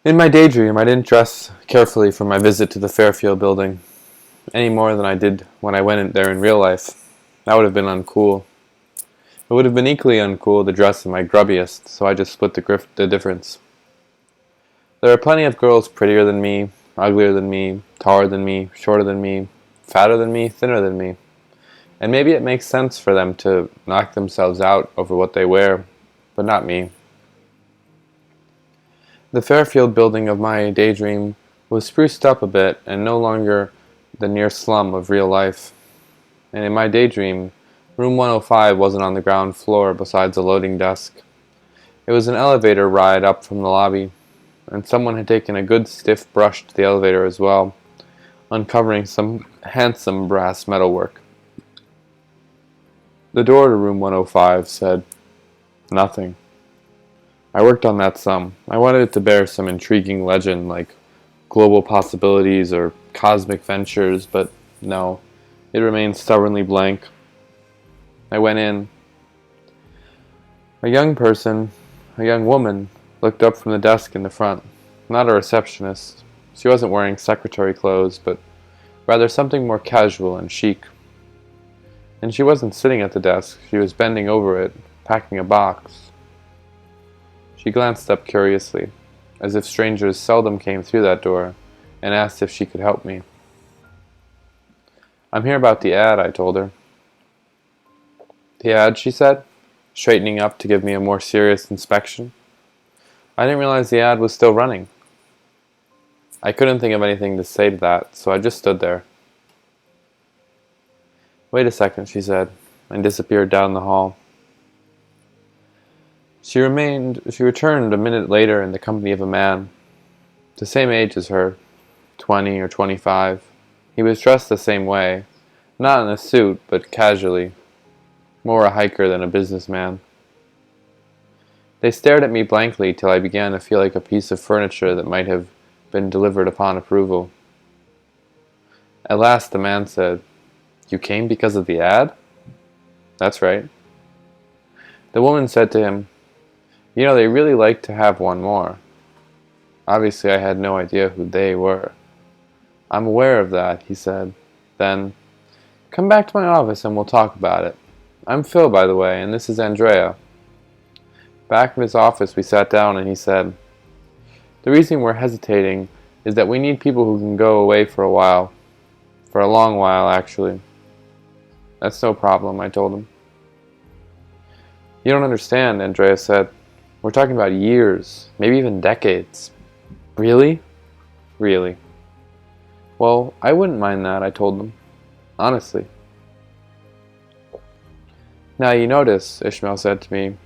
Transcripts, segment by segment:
In my daydream, I didn't dress carefully for my visit to the Fairfield building, any more than I did when I went in there in real life. That would have been uncool. It would have been equally uncool to dress in my grubbiest, so I just split the difference. There are plenty of girls prettier than me, uglier than me, taller than me, shorter than me, fatter than me, thinner than me. And maybe it makes sense for them to knock themselves out over what they wear, but not me. The Fairfield building of my daydream was spruced up a bit and no longer the near slum of real life. And in my daydream, room 105 wasn't on the ground floor besides a loading desk. It was an elevator ride up from the lobby, and someone had taken a good stiff brush to the elevator as well, uncovering some handsome brass metalwork. The door to room 105 said nothing. I worked on that some. I wanted it to bear some intriguing legend like global possibilities or cosmic ventures, but no, it remained stubbornly blank. I went in. A young person, a young woman, looked up from the desk in the front. Not a receptionist. She wasn't wearing secretary clothes, but rather something more casual and chic. And she wasn't sitting at the desk. She was bending over it, packing a box. She glanced up curiously, as if strangers seldom came through that door, and asked if she could help me. "I'm here about the ad," I told her. "The ad?" she said, straightening up to give me a more serious inspection. I didn't realize the ad was still running. I couldn't think of anything to say to that, so I just stood there. "Wait a second," she said, and disappeared down the hall. She returned a minute later in the company of a man, the same age as her, 20 or 25. He was dressed the same way, not in a suit, but casually, more a hiker than a businessman. They stared at me blankly till I began to feel like a piece of furniture that might have been delivered upon approval. At last the man said, "You came because of the ad?" "That's right." The woman said to him, "You know, they really like to have one more." Obviously I had no idea who they were. "I'm aware of that," he said. Then, "Come back to my office and we'll talk about it. I'm Phil, by the way, and this is Andrea." Back in his office we sat down and he said, "The reason we're hesitating is that we need people who can go away for a while. For a long while, actually." "That's no problem," I told him. "You don't understand," Andrea said. "We're talking about years, maybe even decades." "Really?" "Really." "Well, I wouldn't mind that," I told them. Honestly. "Now you notice," Ishmael said to me,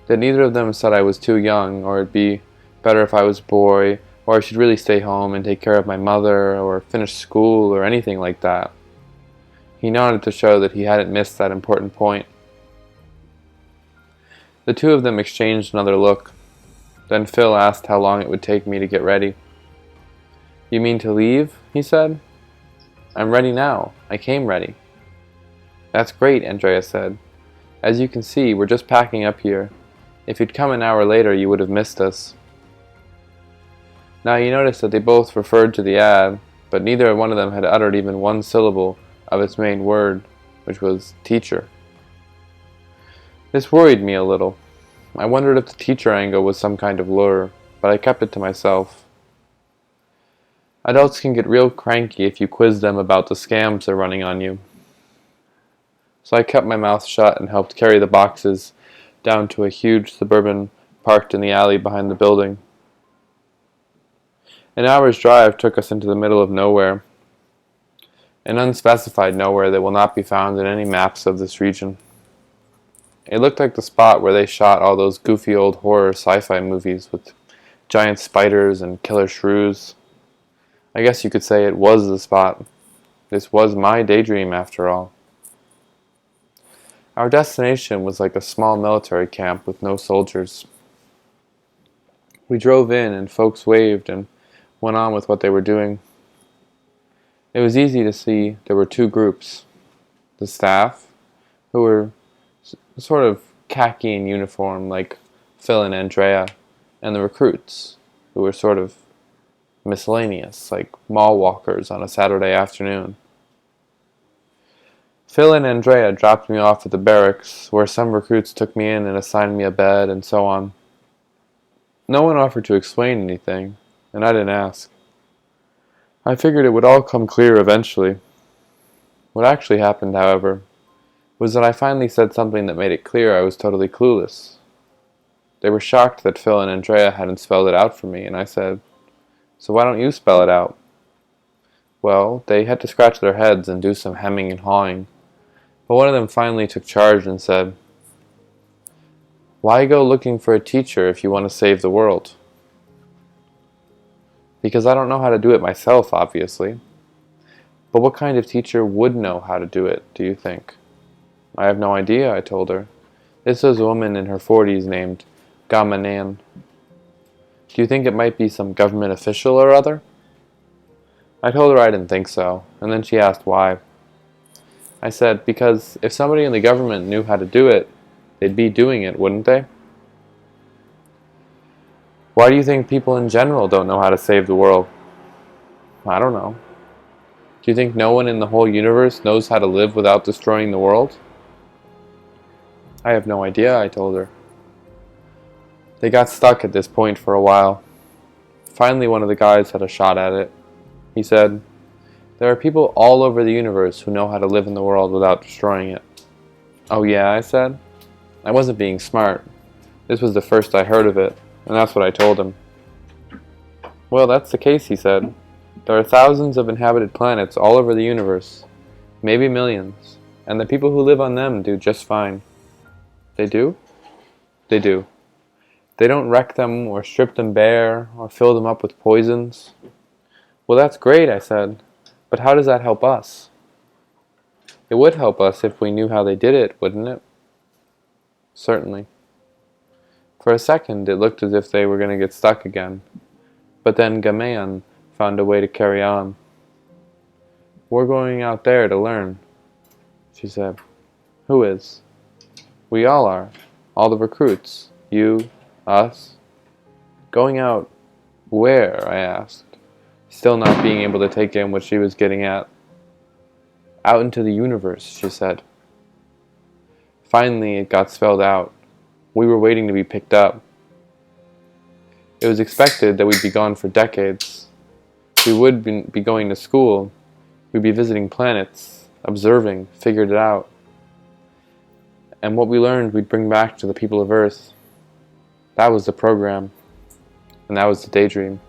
"that neither of them said I was too young, or it'd be better if I was a boy, or I should really stay home and take care of my mother, or finish school, or anything like that." He nodded to show that he hadn't missed that important point. The two of them exchanged another look. Then Phil asked how long it would take me to get ready. "You mean to leave?" he said. "I'm ready now. I came ready." "That's great," Andrea said. "As you can see, we're just packing up here. If you'd come an hour later, you would have missed us." Now you notice that they both referred to the ad, but neither one of them had uttered even one syllable of its main word, which was teacher. This worried me a little. I wondered if the teacher angle was some kind of lure, but I kept it to myself. Adults can get real cranky if you quiz them about the scams they're running on you. So I kept my mouth shut and helped carry the boxes down to a huge Suburban parked in the alley behind the building. An hour's drive took us into the middle of nowhere, an unspecified nowhere that will not be found in any maps of this region. It looked like the spot where they shot all those goofy old horror sci-fi movies with giant spiders and killer shrews. I guess you could say it was the spot. This was my daydream after all. Our destination was like a small military camp with no soldiers. We drove in and folks waved and went on with what they were doing. It was easy to see there were two groups. The staff, who were sort of khaki in uniform like Phil and Andrea, and the recruits, who were sort of miscellaneous, like mall walkers on a Saturday afternoon. Phil and Andrea dropped me off at the barracks, where some recruits took me in and assigned me a bed and so on. No one offered to explain anything, and I didn't ask. I figured it would all come clear eventually. What actually happened, however, was that I finally said something that made it clear I was totally clueless. They were shocked that Phil and Andrea hadn't spelled it out for me, and I said, "So why don't you spell it out?" Well, they had to scratch their heads and do some hemming and hawing, but one of them finally took charge and said, "Why go looking for a teacher if you want to save the world?" Because I don't know how to do it myself, obviously. But what kind of teacher would know how to do it, do you think? I have no idea, I told her. This was a woman in her 40s named Gamanan. Do you think it might be some government official or other? I told her I didn't think so, and then she asked why. I said, because if somebody in the government knew how to do it, they'd be doing it, wouldn't they? Why do you think people in general don't know how to save the world? I don't know. Do you think no one in the whole universe knows how to live without destroying the world? I have no idea, I told her. They got stuck at this point for a while. Finally, one of the guys had a shot at it. He said, "There are people all over the universe who know how to live in the world without destroying it." "Oh yeah," I said. I wasn't being smart. This was the first I heard of it, and that's what I told him. "Well, that's the case," he said. "There are thousands of inhabited planets all over the universe, maybe millions, and the people who live on them do just fine." "They do?" "They do. They don't wreck them or strip them bare or fill them up with poisons." "Well, that's great," I said. "But how does that help us?" "It would help us if we knew how they did it, wouldn't it?" "Certainly." For a second it looked as if they were going to get stuck again, but then Gamayan found a way to carry on. "We're going out there to learn," she said. "Who is?" "We all are. All the recruits. You, us." "Going out where?" I asked, still not being able to take in what she was getting at. "Out into the universe," she said. Finally it got spelled out. We were waiting to be picked up. It was expected that we'd be gone for decades. We would be going to school. We'd be visiting planets, observing, figured it out. And what we learned we'd bring back to the people of Earth. That was the program. And that was the daydream.